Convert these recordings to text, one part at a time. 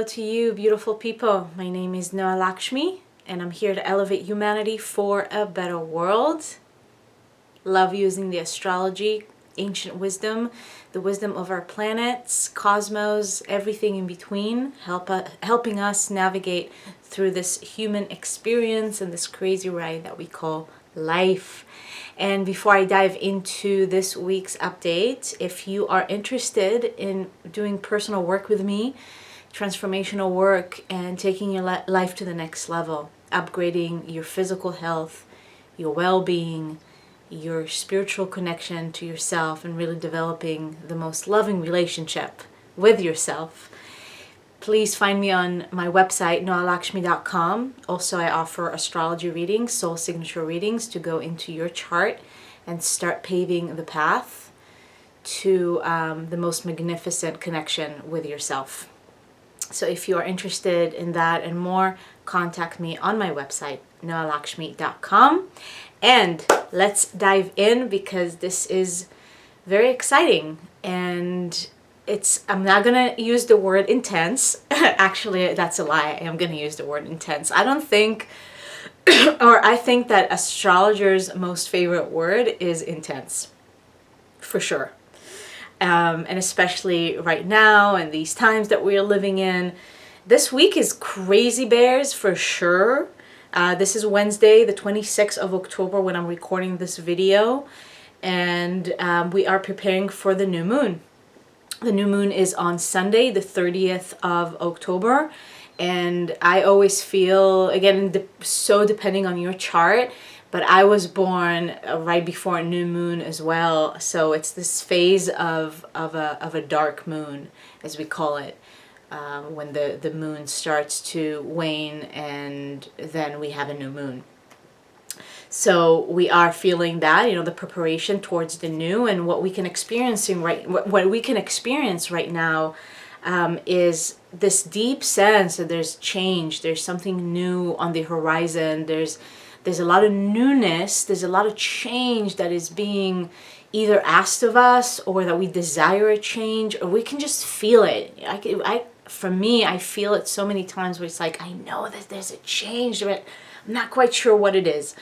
hello to you, beautiful people. My name is Noah Lakshmi, and I'm here to elevate humanity for a better world. Love using the astrology, ancient wisdom, the wisdom of our planets, cosmos, everything in between, helping us navigate through this human experience and this crazy ride that we call life. And before I dive into this week's update, if you are interested in doing personal work with me, transformational work, and taking your life to the next level, upgrading your physical health, your well-being, your spiritual connection to yourself, and really developing the most loving relationship with yourself, please find me on my website, noahlakshmi.com. Also, I offer astrology readings, soul signature readings to go into your chart and start paving the path to the most magnificent connection with yourself. So if you are interested in that and more, contact me on my website, noahlakshmi.com. And let's dive in because this is very exciting. And I'm not going to use the word intense. Actually, that's a lie. I am going to use the word intense. I don't think, or I think that astrologers' most favorite word is intense, for sure. And especially right now and these times that we are living in. This week is crazy bears for sure. This is Wednesday, the 26th of October when I'm recording this video. And we are preparing for the new moon. The new moon is on Sunday, the 30th of October. And I always feel, again, so depending on your chart, but I was born right before a new moon as well. So it's this phase of a dark moon, as we call it, when the moon starts to wane and then we have a new moon. So we are feeling that, the preparation towards the new, and what we can experience right now is this deep sense that there's change, there's something new on the horizon, there's a lot of newness, there's a lot of change that is being either asked of us or that we desire a change, or we can just feel it. For me, I feel it so many times where it's like, I know that there's a change, but I'm not quite sure what it is.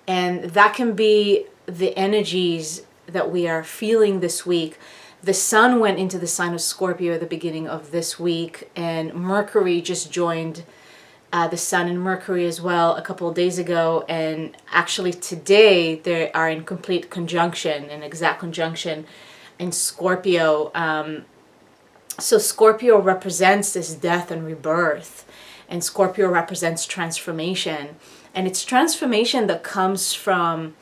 And that can be the energies that we are feeling this week. The sun went into the sign of Scorpio at the beginning of this week, and Mercury just joined the sun and Mercury as well a couple of days ago. And actually today they are in complete conjunction, an exact conjunction in Scorpio. So Scorpio represents this death and rebirth, and Scorpio represents transformation. And it's transformation that comes from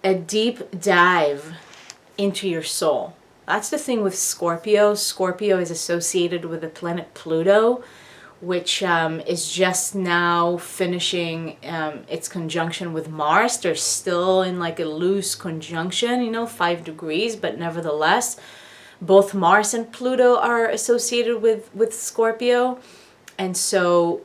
a deep dive into your soul. That's the thing with Scorpio. Scorpio is associated with the planet Pluto, which is just now finishing its conjunction with Mars. They're still in like a loose conjunction, 5 degrees, but nevertheless, both Mars and Pluto are associated with Scorpio. And so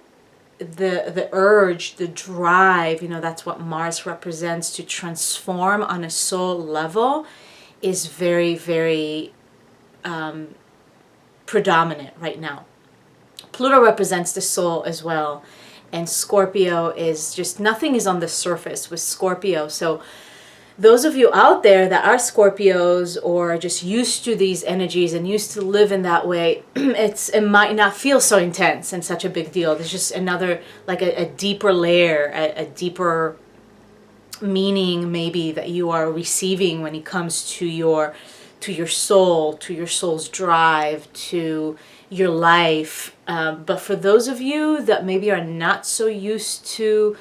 the urge, the drive, that's what Mars represents, to transform on a soul level, is very, very predominant right now. Pluto represents the soul as well, and Scorpio is just, nothing is on the surface with Scorpio. So those of you out there that are Scorpios or just used to these energies and used to live in that way, it might not feel so intense and such a big deal. There's just another, like a deeper layer, a deeper meaning maybe that you are receiving when it comes to your soul, to your soul's drive, to your life. But for those of you that maybe are not so used to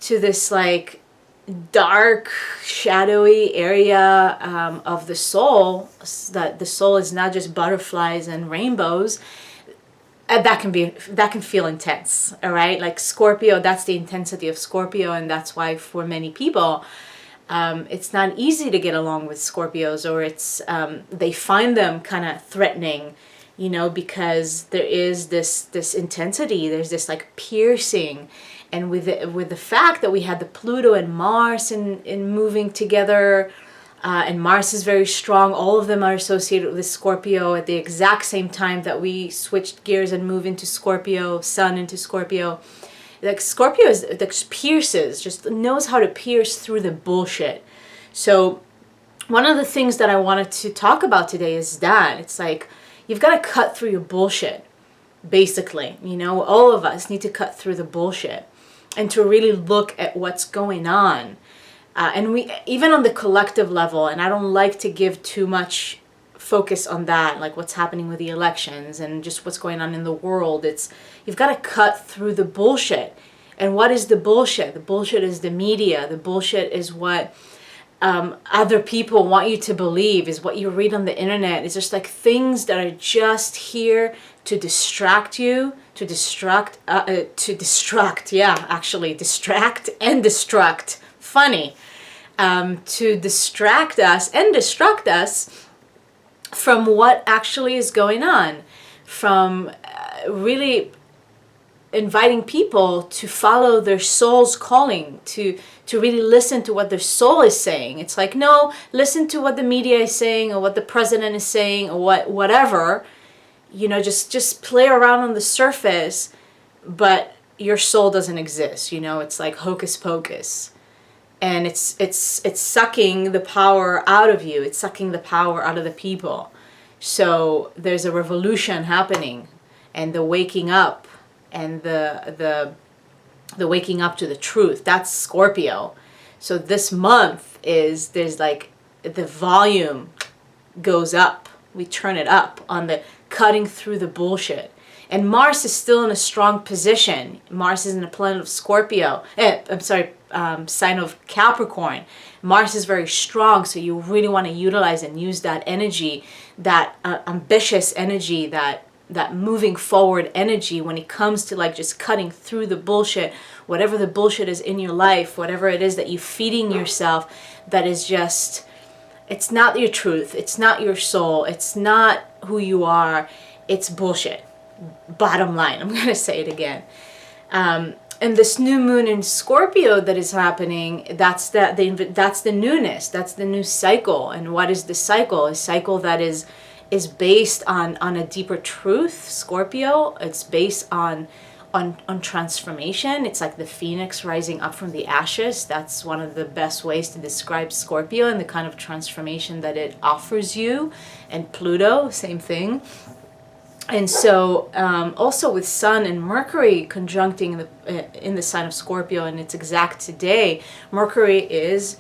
this like dark, shadowy area of the soul, that the soul is not just butterflies and rainbows, that can feel intense. All right, like Scorpio, that's the intensity of Scorpio, and that's why for many people it's not easy to get along with Scorpios, or it's they find them kind of threatening, because there is this intensity, there's this like piercing. And with the fact that we had the Pluto and Mars in moving together and Mars is very strong. All of them are associated with Scorpio at the exact same time that we switched gears and move into Scorpio, Sun into Scorpio. Like Scorpio is like pierces, just knows how to pierce through the bullshit. So one of the things that I wanted to talk about today is that it's like you've got to cut through your bullshit. Basically, you know, all of us need to cut through the bullshit and to really look at what's going on. And we, even on the collective level, and I don't like to give too much focus on that, like what's happening with the elections and just what's going on in the world. It's, you've got to cut through the bullshit. And what is the bullshit? The bullshit is the media. The bullshit is what other people want you to believe, is what you read on the internet. It's just like things that are just here to distract you, to distract and destruct. Funny. To distract us and destruct us from what actually is going on, from really inviting people to follow their soul's calling, to really listen to what their soul is saying. It's like, no, listen to what the media is saying or what the president is saying or whatever. You know, just play around on the surface, but your soul doesn't exist. You know, it's like hocus pocus. And it's sucking the power out of you. It's sucking the power out of the people. So there's a revolution happening, and the waking up, and the waking up to the truth. That's Scorpio. So this month there's like the volume goes up. We turn it up on the cutting through the bullshit. And Mars is still in a strong position. Mars is in the planet of Scorpio. Sign of Capricorn. Mars is very strong, so you really want to utilize and use that energy, that ambitious energy, that moving forward energy when it comes to like just cutting through the bullshit, whatever the bullshit is in your life, whatever it is that you're feeding yourself, that is just, it's not your truth, it's not your soul, it's not who you are, it's bullshit. Bottom line, I'm going to say it again. And this new moon in Scorpio that is happening, that's the newness, that's the new cycle. And what is the cycle? A cycle that is based on a deeper truth. Scorpio, it's based on transformation. It's like the phoenix rising up from the ashes. That's one of the best ways to describe Scorpio and the kind of transformation that it offers you. And Pluto, same thing. And so also with Sun and Mercury conjuncting in the sign of Scorpio, and it's exact today, Mercury is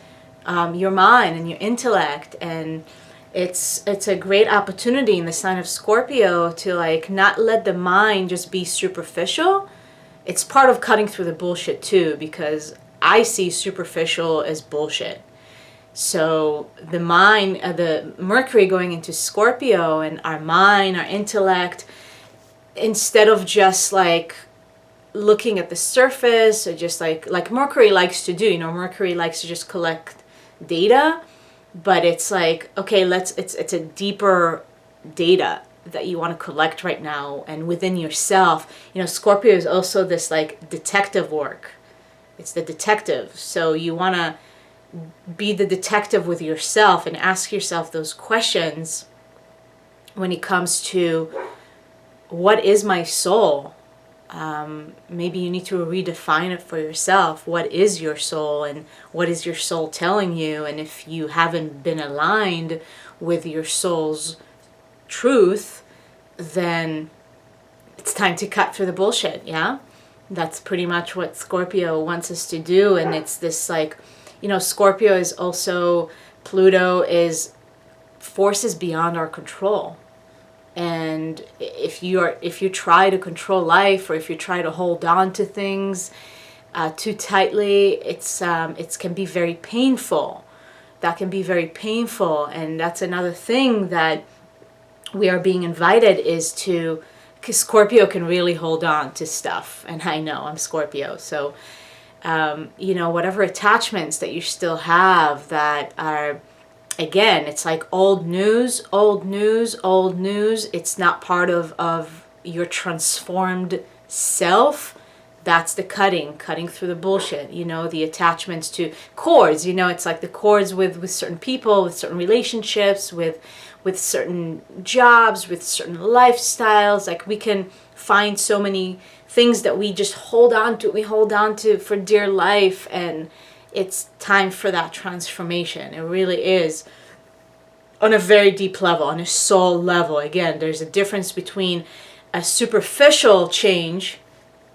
your mind and your intellect, and it's a great opportunity in the sign of Scorpio to like not let the mind just be superficial. It's part of cutting through the bullshit too, because I see superficial as bullshit. So the mind, the Mercury going into Scorpio, and our mind, our intellect, instead of just like looking at the surface or just like Mercury likes to do, you know, Mercury likes to just collect data, but it's like, okay, it's a deeper data that you want to collect right now, and within yourself. You know, Scorpio is also this like detective work. It's the detective. So you want to be the detective with yourself and ask yourself those questions when it comes to what is my soul. Maybe you need to redefine it for yourself. What is your soul, and what is your soul telling you? And if you haven't been aligned with your soul's truth, then it's time to cut through the bullshit. Yeah, that's pretty much what Scorpio wants us to do. And it's this like, you know, Scorpio is also, Pluto is forces beyond our control. And if you try to control life, or if you try to hold on to things too tightly, it can be very painful. That can be very painful. And that's another thing that we are being invited is to, because Scorpio can really hold on to stuff. And I know I'm Scorpio, so you know, whatever attachments that you still have that are, again, it's like old news. It's not part of your transformed self. That's the cutting through the bullshit, you know, the attachments to cords, you know, it's like the cords with certain people, with certain relationships, with certain jobs, with certain lifestyles. Like we can find so many things that we just hold on to for dear life, and it's time for that transformation. It really is, on a very deep level, on a soul level. Again, there's a difference between a superficial change,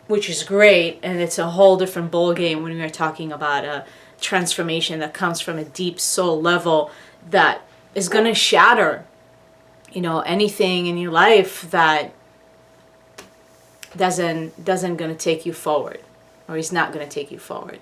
which is great, and it's a whole different ball game when we are talking about a transformation that comes from a deep soul level that is going to shatter, you know, anything in your life that doesn't going to take you forward, or is not going to take you forward.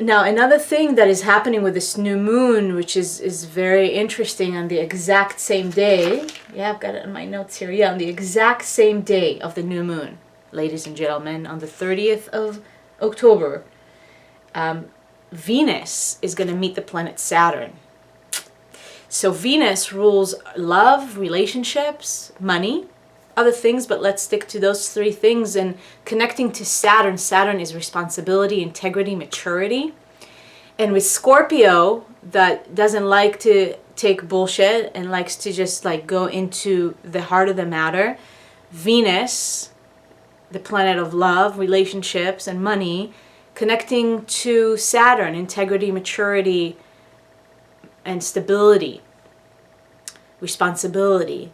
Now, another thing that is happening with this new moon, which is very interesting, on the exact same day, yeah, I've got it in my notes here, yeah, on the exact same day of the new moon, ladies and gentlemen, on the 30th of October, Venus is going to meet the planet Saturn. So Venus rules love, relationships, money, other things, but let's stick to those three things. And connecting to Saturn, Saturn is responsibility, integrity, maturity. And with Scorpio, that doesn't like to take bullshit and likes to just like go into the heart of the matter, Venus, the planet of love, relationships, and money, connecting to Saturn, integrity, maturity, and stability, responsibility.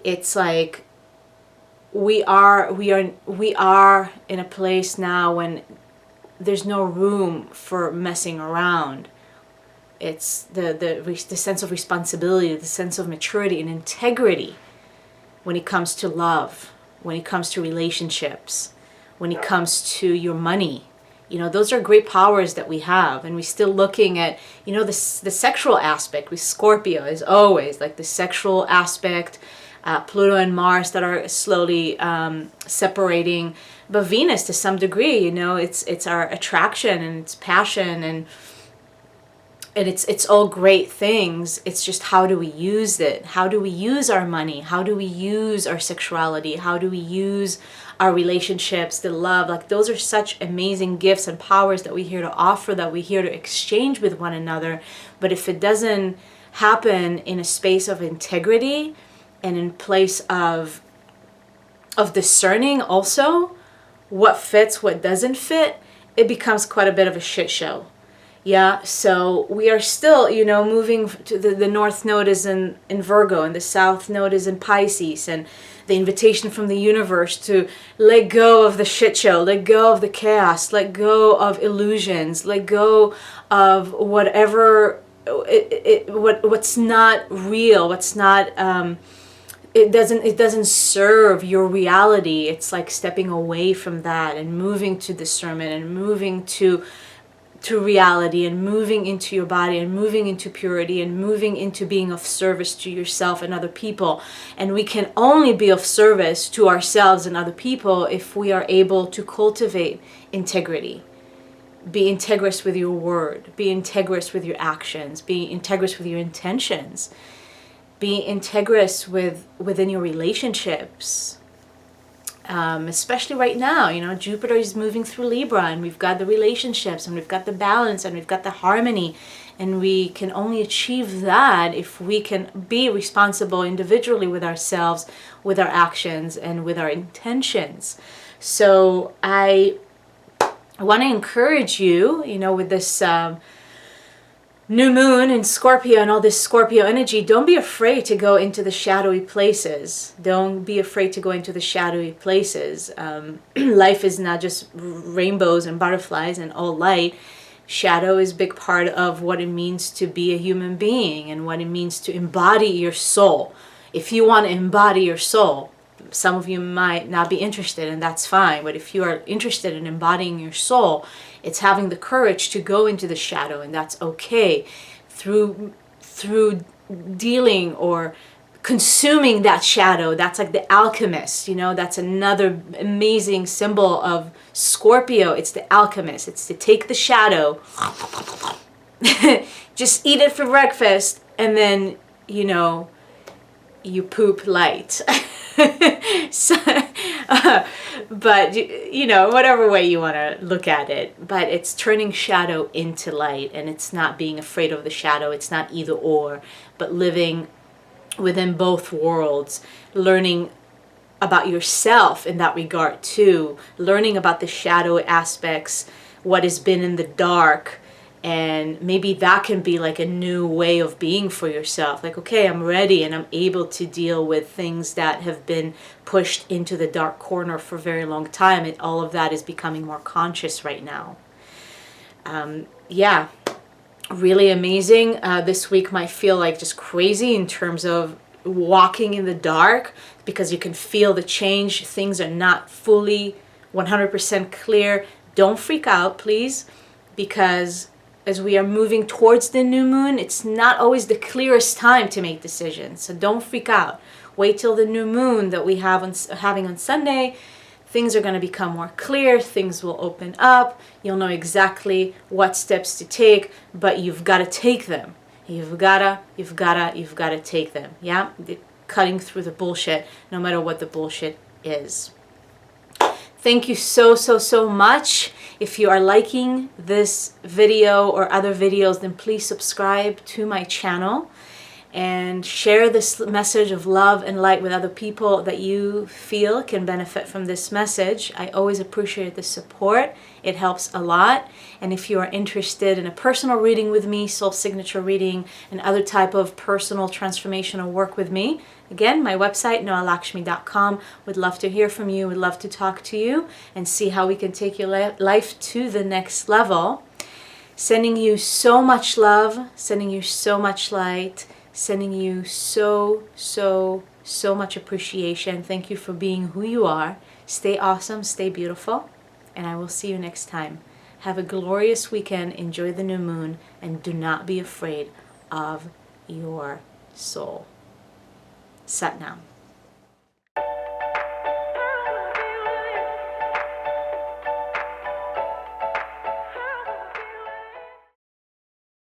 It's like we are in a place now when there's no room for messing around. It's the sense of responsibility, the sense of maturity and integrity when it comes to love, when it comes to relationships, when it comes to your money. You know, those are great powers that we have, and we're still looking at, you know, the sexual aspect with Scorpio is always like the sexual aspect, Pluto and Mars that are slowly separating, but Venus to some degree, you know, it's our attraction and it's passion, and it's all great things. It's just, how do we use it? How do we use our money? How do we use our sexuality? How do we use our relationships, the love? Like, those are such amazing gifts and powers that we're here to offer, that we're here to exchange with one another. But if it doesn't happen in a space of integrity and in place of discerning also what fits, what doesn't fit, it becomes quite a bit of a shit show. Yeah, so we are still, you know, moving to the North Node is in Virgo, and the South Node is in Pisces, and the invitation from the universe to let go of the shit show, let go of the chaos, let go of illusions, let go of whatever, what's not real, what's not, it doesn't serve your reality. It's like stepping away from that and moving to discernment and moving to reality and moving into your body and moving into purity and moving into being of service to yourself and other people. And we can only be of service to ourselves and other people if we are able to cultivate integrity. Be integrous with your word, be integrous with your actions, be integrous with your intentions, be integrous within your relationships. Especially right now, you know, Jupiter is moving through Libra, and we've got the relationships, and we've got the balance, and we've got the harmony, and we can only achieve that if we can be responsible individually with ourselves, with our actions, and with our intentions. So I want to encourage you, you know, with this new moon in Scorpio and all this Scorpio energy, don't be afraid to go into the shadowy places. Don't be afraid to go into the shadowy places. Life is not just rainbows and butterflies and all light. Shadow is a big part of what it means to be a human being and what it means to embody your soul. If you want to embody your soul, some of you might not be interested, and that's fine. But if you are interested in embodying your soul, it's having the courage to go into the shadow, and that's okay. Through dealing or consuming that shadow, that's like the alchemist, you know, that's another amazing symbol of Scorpio. It's the alchemist. It's to take the shadow, just eat it for breakfast, and then, you know, you poop light. So, But, you know, whatever way you want to look at it. But it's turning shadow into light, and it's not being afraid of the shadow. It's not either or, but living within both worlds, learning about yourself in that regard too, learning about the shadow aspects, what has been in the dark, and maybe that can be like a new way of being for yourself. Like, okay, I'm ready and I'm able to deal with things that have been pushed into the dark corner for a very long time, and all of that is becoming more conscious right now. Yeah, really amazing. This week might feel like just crazy in terms of walking in the dark, because you can feel the change. Things are not fully 100% clear. Don't freak out, please, because as we are moving towards the new moon, it's not always the clearest time to make decisions. So don't freak out. Wait till the new moon that we have having on Sunday. Things are going to become more clear. Things will open up. You'll know exactly what steps to take, but you've got to take them. You've gotta take them. Yeah? Cutting through the bullshit, no matter what the bullshit is. Thank you so much. If you are liking this video or other videos, then please subscribe to my channel and share this message of love and light with other people that you feel can benefit from this message. I always appreciate the support. It helps a lot. And if you are interested in a personal reading with me, soul signature reading, and other type of personal transformational work with me, again, my website, noalakshmi.com. Would love to hear from you. Would love to talk to you and see how we can take your life to the next level. Sending you so much love, sending you so much light, sending you so much appreciation. Thank you for being who you are. Stay awesome, stay beautiful, and I will see you next time. Have a glorious weekend. Enjoy the new moon, and do not be afraid of your soul. Sat Nam.